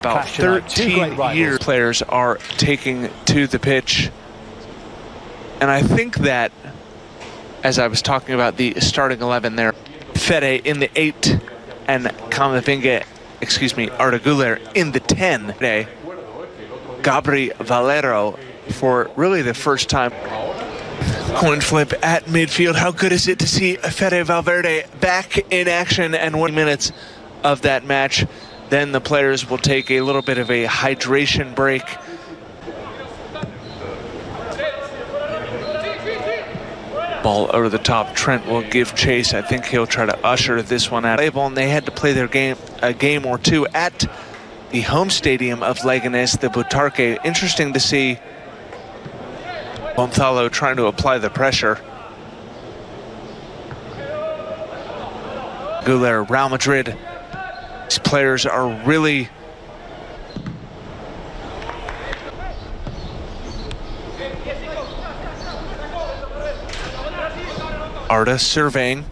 About 13 years players are taking to the pitch. And I think that, as I was talking about the starting 11 there, Fede in the 8 and Arda Güler in the 10 today. Gabri Valero for really the first time. Coin flip at midfield. How good is it to see Fede Valverde back in action, and 1 minute of that match. Then the players will take a little bit of a hydration break. Ball over the top. Trent will give chase. I think he'll try to usher this one out. And they had to play their game a game or two at the home stadium of Leganés, the Butarque. Interesting to see Gonzalo trying to apply the pressure. Güler, Real Madrid. These players are really Arda surveying,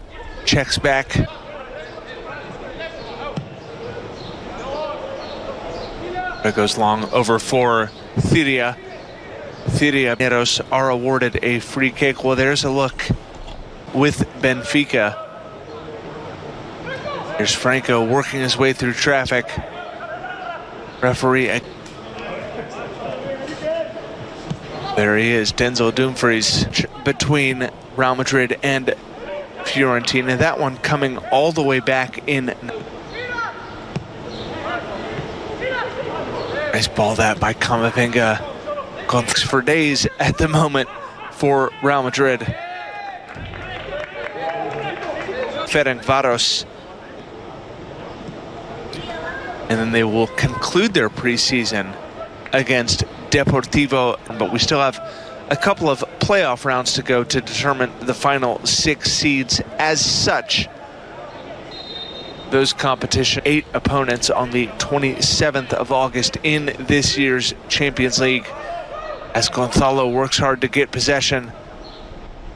checks back. It goes long over for Thiria. Thiria are awarded a free kick. Well, there's a look with Benfica. Here's Franco working his way through traffic. Referee. There he is, Denzel Dumfries, between Real Madrid and Fiorentina. That one coming all the way back in. Nice ball that by Camavinga. Gone for days at the moment for Real Madrid. Ferencváros. And then they will conclude their preseason against Deportivo. But we still have a couple of playoff rounds to go to determine the final 6 seeds. As such, those competition 8 opponents on the 27th of August in this year's Champions League. As Gonzalo works hard to get possession.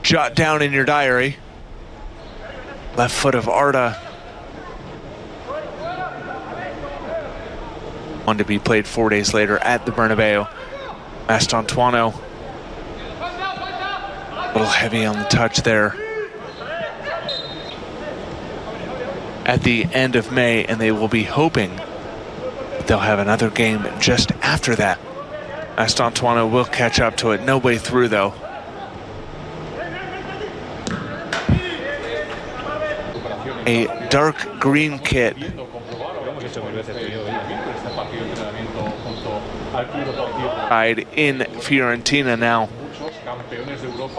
Jot down in your diary. Left foot of Arda. One to be played 4 days later at the Bernabeu. Mastantuono. A little heavy on the touch there. At the end of May, and they will be hoping that they'll have another game just after that. Mastantuono will catch up to it. No way through, though. A dark green kit. In Fiorentina now.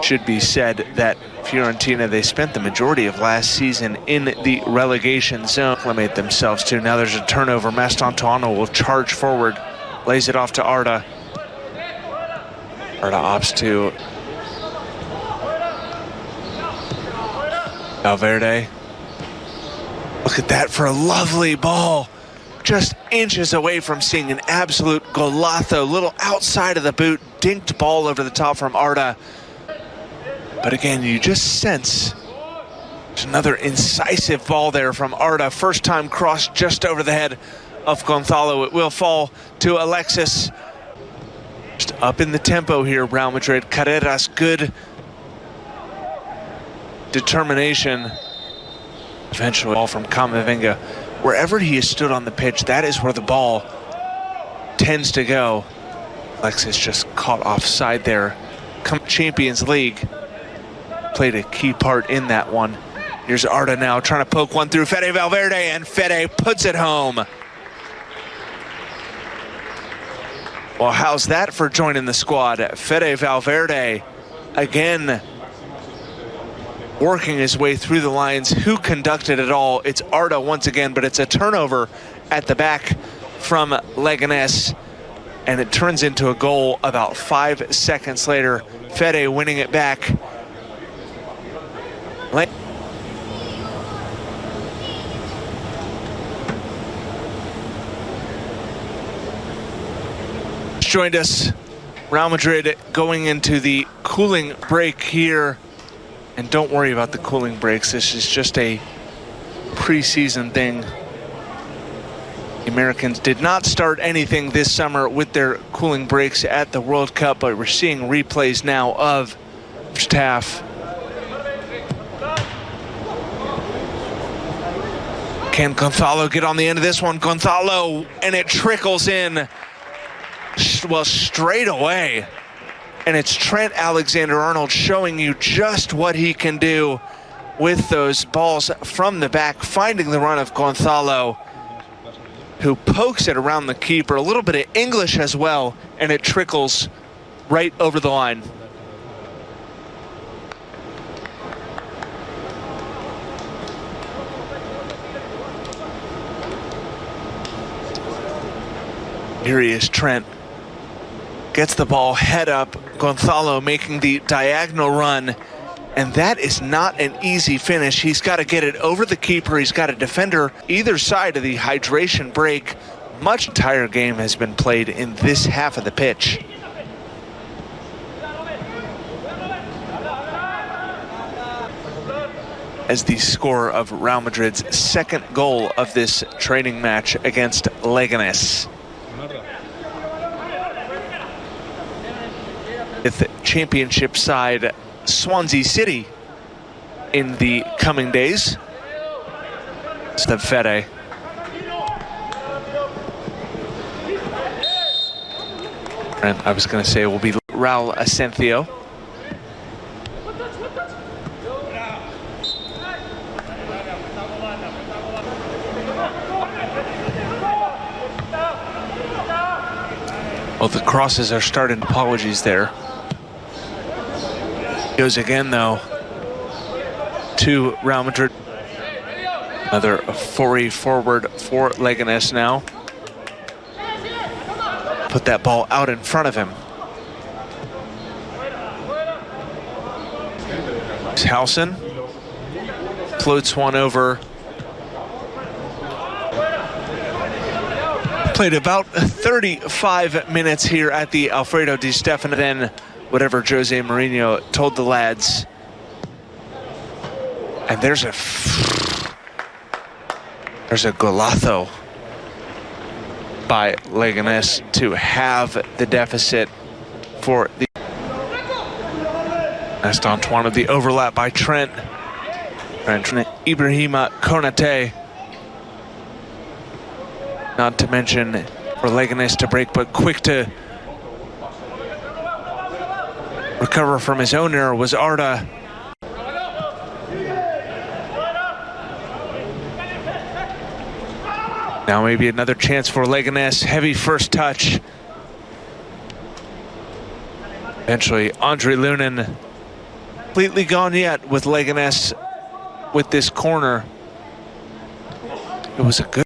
Should be said that Fiorentina, they spent the majority of last season in the relegation zone. Acclimate themselves to. Now there's a turnover. Mastantuono will charge forward. Lays it off to Arda. Arda opts to Valverde. Look at that for a lovely ball. Just inches away from seeing an absolute golazo. Little outside of the boot, dinked ball over the top from Arda. But again, you just sense there's another incisive ball there from Arda. First time cross just over the head of Gonzalo. It will fall to Alexis. Just up in the tempo here, Real Madrid. Carreras, good determination. Eventually, ball from Camavinga. Wherever he has stood on the pitch, that is where the ball tends to go. Alexis just caught offside there. Champions League played a key part in that one. Here's Arda now trying to poke one through Fede Valverde, and Fede puts it home. Well, how's that for joining the squad? Fede Valverde again working his way through the lines. Who conducted it all? It's Arda once again, but it's a turnover at the back from Leganés, and it turns into a goal about 5 seconds later. Fede winning it back. Joined us, Real Madrid going into the cooling break here. And don't worry about the cooling breaks. This is just a preseason thing. Americans did not start anything this summer with their cooling breaks at the World Cup, but we're seeing replays now of first half. Can Gonzalo get on the end of this one? Gonzalo, and it trickles in, well, straight away. And it's Trent Alexander-Arnold showing you just what he can do with those balls from the back, finding the run of Gonzalo, who pokes it around the keeper. A little bit of English as well, and it trickles right over the line. Here he is, Trent. Gets the ball head up. Gonzalo making the diagonal run. And that is not an easy finish. He's got to get it over the keeper. He's got a defender either side of the hydration break. Much entire game has been played in this half of the pitch. As the score of Real Madrid's second goal of this training match against Leganés. With the championship side Swansea City in the coming days. It's the Fede. And I was going to say it will be Raul Asencio. Well, the crosses are starting. Apologies there. Goes again, though, to Real Madrid. Another foray forward for Leganés now. Put that ball out in front of him. Housen floats one over. Played about 35 minutes here at the Alfredo Di Stefano. Then whatever Jose Mourinho told the lads. And there's a golazo by Leganés to have the deficit for the Last Antoine of the overlap by Trent. Ibrahima Konate. Not to mention for Leganés to break, but quick to recover from his own error was Arda. Now maybe another chance for Leganés. Heavy first touch. Eventually, Andre Lunin. Completely gone yet with Leganés with this corner. It was a good